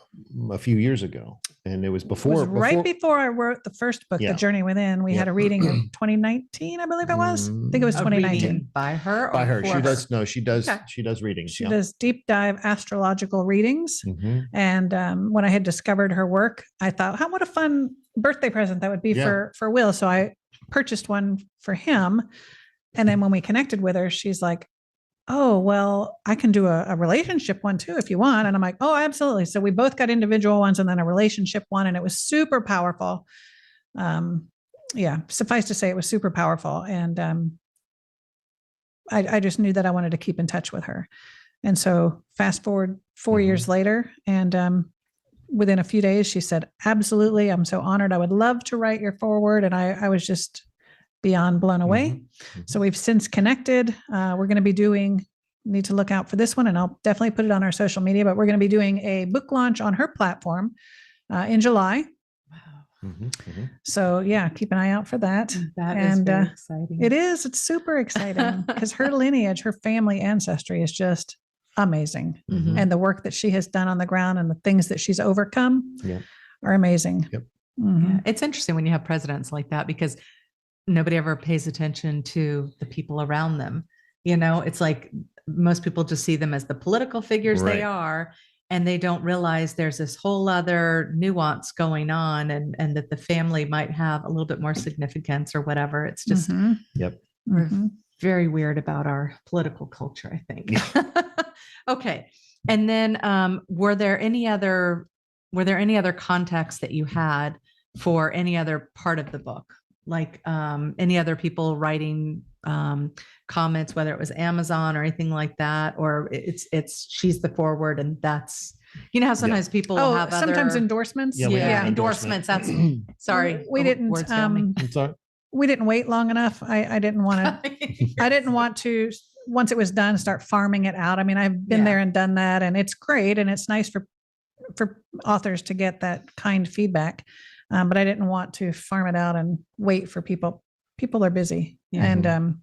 a few years ago, and it was before, right before I wrote the first book, Yeah. The Journey Within. We Yeah. had a reading in 2019, I believe it was. I think it was A 2019. reading by her. Or by her. for She does. No, she does. Okay. She does readings. She does deep dive astrological readings. Mhm. And when I had discovered her work, I thought, what a fun birthday present that would be Yeah. for Will. So I purchased one for him. And then when we connected with her, she's like, oh, well, I can do a relationship one too, if you want. And I'm like, oh, absolutely. So we both got individual ones and then a relationship one, and it was super powerful. Suffice to say, it was super powerful. And I just knew that I wanted to keep in touch with her. And so fast forward 4 years later, and within a few days, she said, absolutely. I'm so honored. I would love to write your foreword. And I was just beyond blown away. So we've since connected. We're going to be need to look out for this one, and I'll definitely put it on our social media, but we're going to be doing a book launch on her platform in July. So yeah, keep an eye out for that. That is very exciting. It is. It's super exciting because her lineage, her family ancestry is just amazing. And the work that she has done on the ground and the things that she's overcome are amazing. Yep. Yeah. It's interesting when you have presidents like that, because nobody ever pays attention to the people around them. It's like most people just see them as the political figures they are, and they don't realize there's this whole other nuance going on, and that the family might have a little bit more significance or whatever. It's just, we're very weird about our political culture, I think. Okay. And then, were there any other contacts that you had for any other part of the book? Like any other people writing comments, whether it was Amazon or anything like that, or she's the forward, and that's, how sometimes people will have sometimes other endorsements. endorsements. That's sorry. We didn't. Words fail me. We didn't wait long enough. I didn't want to. I didn't want to. Once it was done, start farming it out. I mean, I've been there and done that, and it's great, and it's nice for authors to get that kind feedback. But I didn't want to farm it out and wait for people. People are busy. And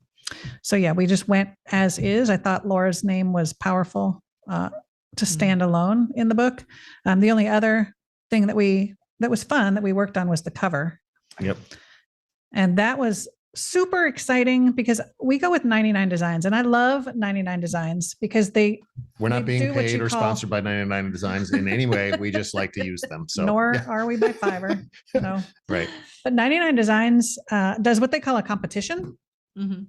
so, we just went as is. I thought Laura's name was powerful to stand alone in the book. The only other thing that was fun that we worked on was the cover. Yep. And that was super exciting because we go with 99 Designs, and I love 99 Designs because we're not being paid or call, sponsored by 99 Designs in any way. We just like to use them. So nor are we by Fiverr. No. Right. But 99 Designs does what they call a competition. And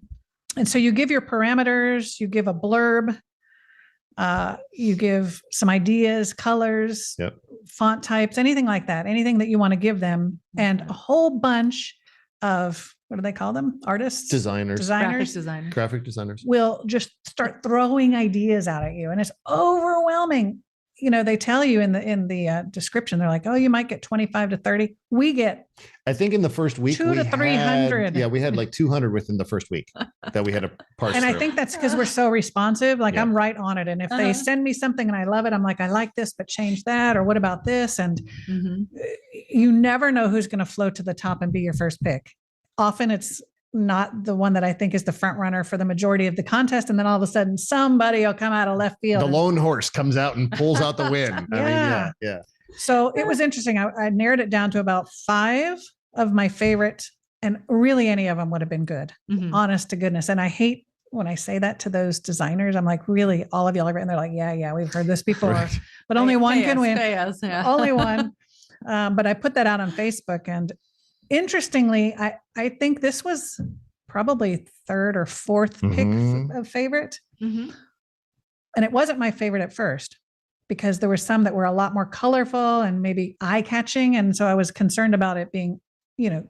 so you give your parameters, you give a blurb, you give some ideas, colors, font types, anything like that, anything that you want to give them, and a whole bunch of, what do they call them? Artists? Designers. Graphic designers will just start throwing ideas out at you. And it's overwhelming. They tell you in the description, they're like, oh, you might get 25 to 30. We get, I think in the first week, 200 to 300. We had like 200 within the first week that we had to parse and through. I think that's because we're so responsive. Like I'm right on it. And if they send me something and I love it, I'm like, I like this, but change that. Or what about this? And you never know who's going to float to the top and be your first pick. Often it's not the one that I think is the front runner for the majority of the contest. And then all of a sudden somebody will come out of left field. The lone horse comes out and pulls out the win. I mean, So it was interesting. I narrowed it down to about 5 of my favorite, and really any of them would have been good, honest to goodness. And I hate when I say that to those designers, I'm like, really, all of y'all are great. And they're like, yeah, we've heard this before, Right. but only one can win. Yeah. Only one. But I put that out on Facebook, and interestingly, I think this was probably third or fourth pick of favorite. Mm-hmm. And it wasn't my favorite at first because there were some that were a lot more colorful and maybe eye catching. And so I was concerned about it being,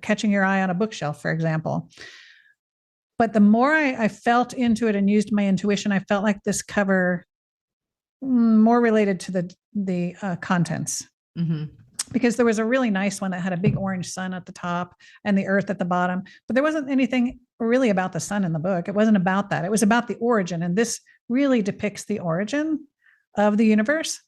catching your eye on a bookshelf, for example. But the more I felt into it and used my intuition, I felt like this cover more related to the contents. Mm-hmm. Because there was a really nice one that had a big orange sun at the top and the earth at the bottom, but there wasn't anything really about the sun in the book. It wasn't about that. It was about the origin. And this really depicts the origin of the universe.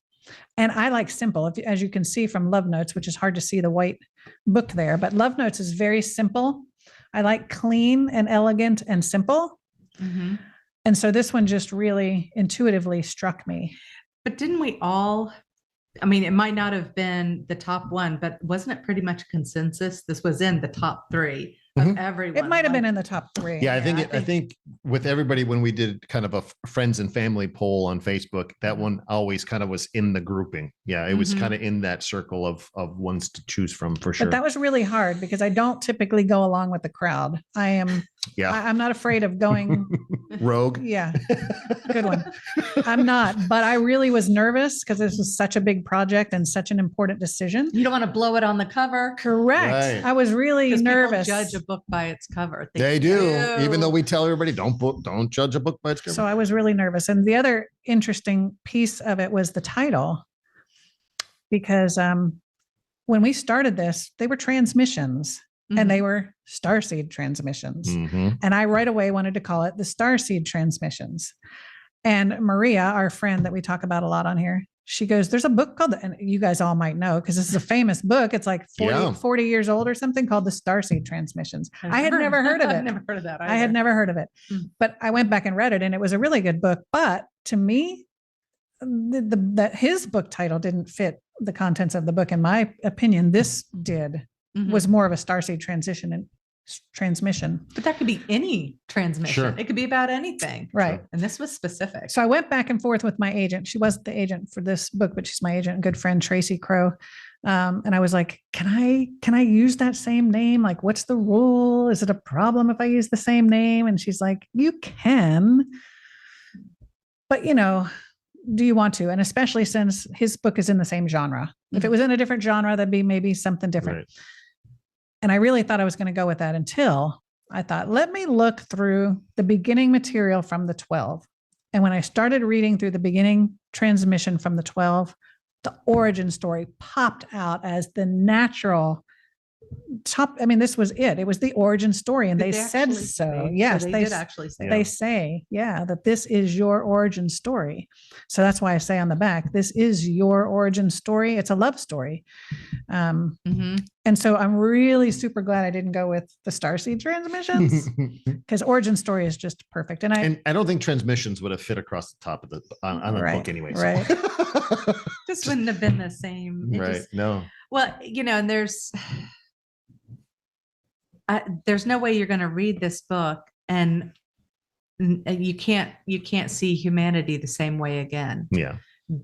And I like simple, as you can see from Love Notes, which is hard to see the white book there, but Love Notes is very simple. I like clean and elegant and simple. Mm-hmm. And so this one just really intuitively struck me. But didn't we all, I mean, it might not have been the top one, but wasn't it pretty much consensus? This was in the top three of everyone. It might have been in the top three. Yeah, I think with everybody, when we did kind of a friends and family poll on Facebook, that one always kind of was in the grouping. Yeah, it was kind of in that circle of ones to choose from, for sure. But that was really hard because I don't typically go along with the crowd. I'm not afraid of going rogue. Yeah, good one. I'm not, but I really was nervous because this was such a big project and such an important decision. You don't want to blow it on the cover. Correct. Right. I was really nervous. People judge a book by its cover. They do, even though we tell everybody don't judge a book by its cover. So I was really nervous. And the other interesting piece of it was the title, because when we started this, they were transmissions. And they were starseed transmissions. And I right away wanted to call it the starseed transmissions. And Maria, our friend that we talk about a lot on here, she goes, there's a book called, and you guys all might know, because this is a famous book. It's like 40 years old or something, called the starseed transmissions. I had never heard of it. I've never heard of that either. I had never heard of it, but I went back and read it and it was a really good book. But to me, that his book title didn't fit the contents of the book. In my opinion, this did. Was more of a starseed transmission. But that could be any transmission. Sure. It could be about anything. Right. And this was specific. So I went back and forth with my agent. She wasn't the agent for this book, but she's my agent, good friend, Tracy Crow. And I was like, can I use that same name? Like, what's the rule? Is it a problem if I use the same name? And she's like, you can, but do you want to? And especially since his book is in the same genre. If it was in a different genre, that'd be maybe something different. Right. And I really thought I was going to go with that until I thought, let me look through the beginning material from the 12. And when I started reading through the beginning transmission from the 12, the origin story popped out as the natural top. I mean, this was it. It was the origin story. And they said so. Yes, they did actually say. They say, that this is your origin story. So that's why I say on the back, this is your origin story. It's a love story. And so I'm really super glad I didn't go with the starseed transmissions, because origin story is just perfect. And I don't think transmissions would have fit across the top of the on a book anyway. So. Right. Just wouldn't have been the same. No. Well, and there's no way you're going to read this book and you can't see humanity the same way again. Yeah.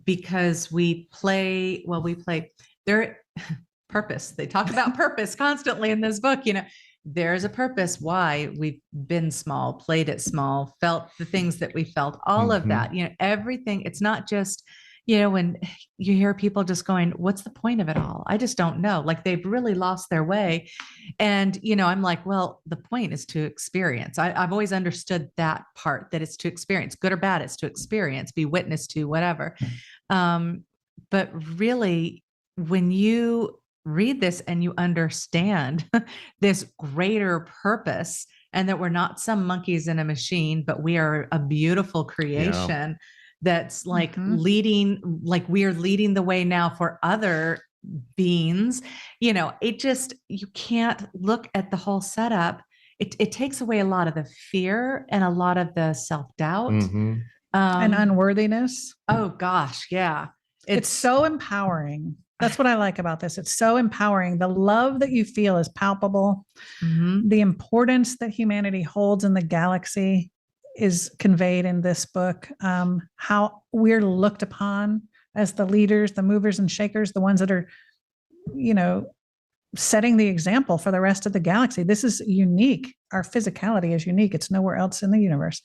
Because we play their purpose. They talk about purpose constantly in this book. There's a purpose why we've been small, played it small, felt the things that we felt, all of that, everything. It's not just, when you hear people just going, what's the point of it all? I just don't know. Like, they've really lost their way. And, I'm like, well, the point is to experience. I've always understood that part, that it's to experience, good or bad, it's to experience, be witness to, whatever. But really, when you read this and you understand this greater purpose, and that we're not some monkeys in a machine, but we are a beautiful creation that's like leading, like we're leading the way now for other beings. You can't look at the whole setup. It takes away a lot of the fear and a lot of the self-doubt and unworthiness. Oh gosh. Yeah. It's so empowering. That's what I like about this. It's so empowering. The love that you feel is palpable. The importance that humanity holds in the galaxy is conveyed in this book, how we're looked upon as the leaders, the movers and shakers, the ones that are, setting the example for the rest of the galaxy. This is unique. Our physicality is unique. It's nowhere else in the universe.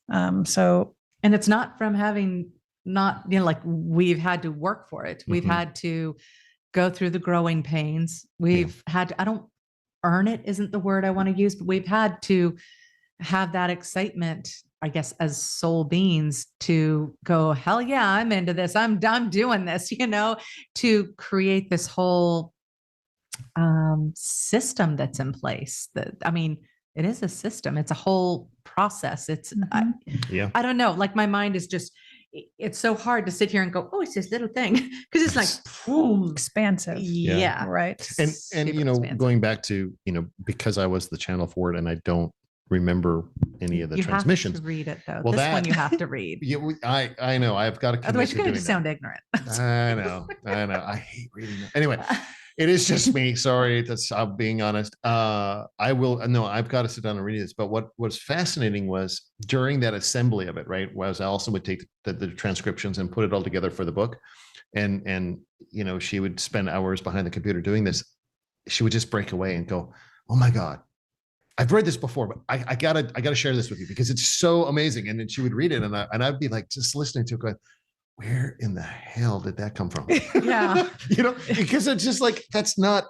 And it's not from having like we've had to work for it. We've had to go through the growing pains. We've had to, I don't earn it isn't the word I want to use, but we've had to have that excitement, I guess, as soul beings to go, hell yeah, I'm into this. I'm doing this, to create this whole system that's in place. It is a system. It's a whole process. It's, I don't know, like my mind is just, it's so hard to sit here and go, oh, it's this little thing. Cause it's like, boom, expansive. Yeah. Right. And expansive. going back to, because I was the channel for it and I don't remember any of the transmissions. Have to read it though. Well, this one you have to read. Yeah, I know. I've got to. Otherwise, you're going to sound ignorant. I know. I hate reading that. Anyway, it is just me. Sorry, I'm being honest. I will. No, I've got to sit down and read this. But what was fascinating was during that assembly of it, right? Was Allison would take the transcriptions and put it all together for the book, and she would spend hours behind the computer doing this. She would just break away and go, "Oh my God, I've read this before, but I gotta share this with you because it's so amazing." And then she would read it, and I'd be like just listening to it, going, "Where in the hell did that come from?" Yeah, because it's just like that's not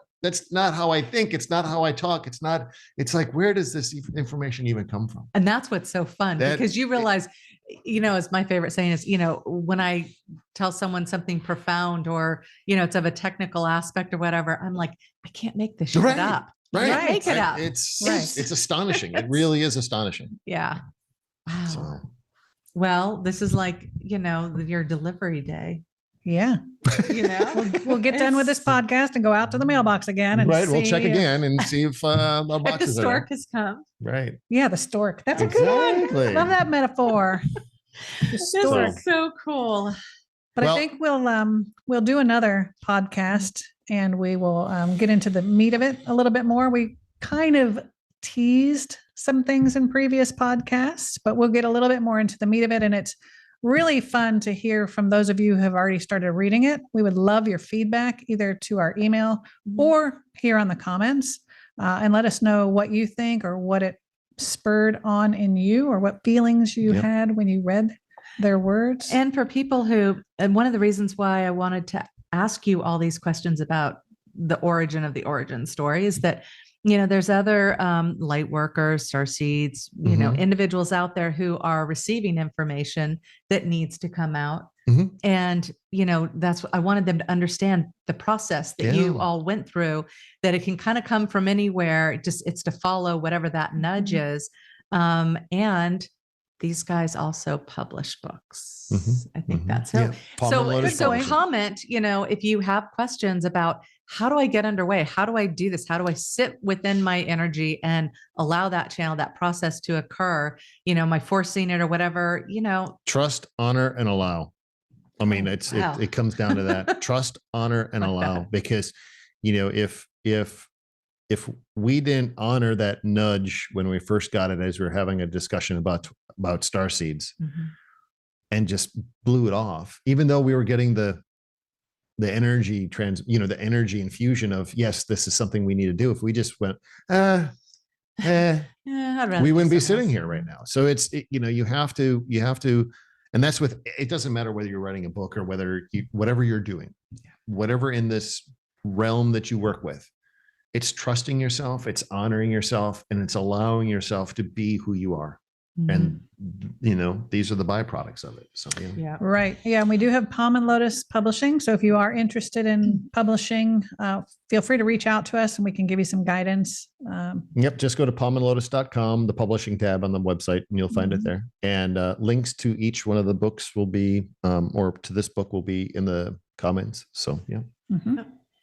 how I think. It's not how I talk. It's not. It's like, where does this information even come from? And that's what's so fun because you realize, as my favorite saying is, when I tell someone something profound or it's of a technical aspect or whatever, I'm like, I can't make this shit up. Right. Make it up. It's astonishing. It really is astonishing. Yeah. Wow. So. Well, this is like, your delivery day. Yeah. We'll get done with this podcast and go out to the mailbox again. And we'll check again and see if our boxes if the stork has come. Right. Yeah, the stork. That's a good one. Love that metaphor. The stork. This is so cool. But I think we'll do another podcast and we will get into the meat of it a little bit more. We kind of teased some things in previous podcasts, but we'll get a little bit more into the meat of it. And it's really fun to hear from those of you who have already started reading it. We would love your feedback either to our email or here on the comments, and let us know what you think or what it spurred on in you or what feelings you had when you read their words. And for people and one of the reasons why I wanted to ask you all these questions about the origin of the origin story is that, there's other light workers, starseeds, individuals out there who are receiving information that needs to come out. And, that's what I wanted them to understand the process that you all went through, that it can kind of come from anywhere. It's to follow whatever that nudge is. And these guys also publish books. I think that's it. So comment, if you have questions about how do I get underway? How do I do this? How do I sit within my energy and allow that channel, that process to occur? Am I forcing it or whatever, Trust, honor, and allow. I mean, it comes down to that. Trust, honor, and allow, because, if we didn't honor that nudge when we first got it, as we were having a discussion about starseeds, and just blew it off, even though we were getting the energy the energy infusion of, yes, this is something we need to do. If we just went, we wouldn't be sitting here right now. So you have to, and that's it doesn't matter whether you're writing a book or whatever you're doing, whatever in this realm that you work with, it's trusting yourself, it's honoring yourself, and it's allowing yourself to be who you are. And these are the byproducts of it. So right. Yeah. And we do have Palm and Lotus Publishing. So if you are interested in publishing, feel free to reach out to us and we can give you some guidance. Just go to palmandlotus.com, the publishing tab on the website, and you'll find it there. And links to each one of the books will be, or to this book will be in the comments. So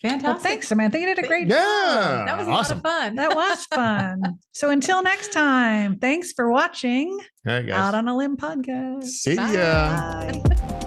Fantastic. Well, thanks, Samantha. You did a great job. Yeah, that was awesome. A lot of fun. That was fun. So until next time, thanks for watching All right, guys. Out on a Limb podcast. See ya. Bye.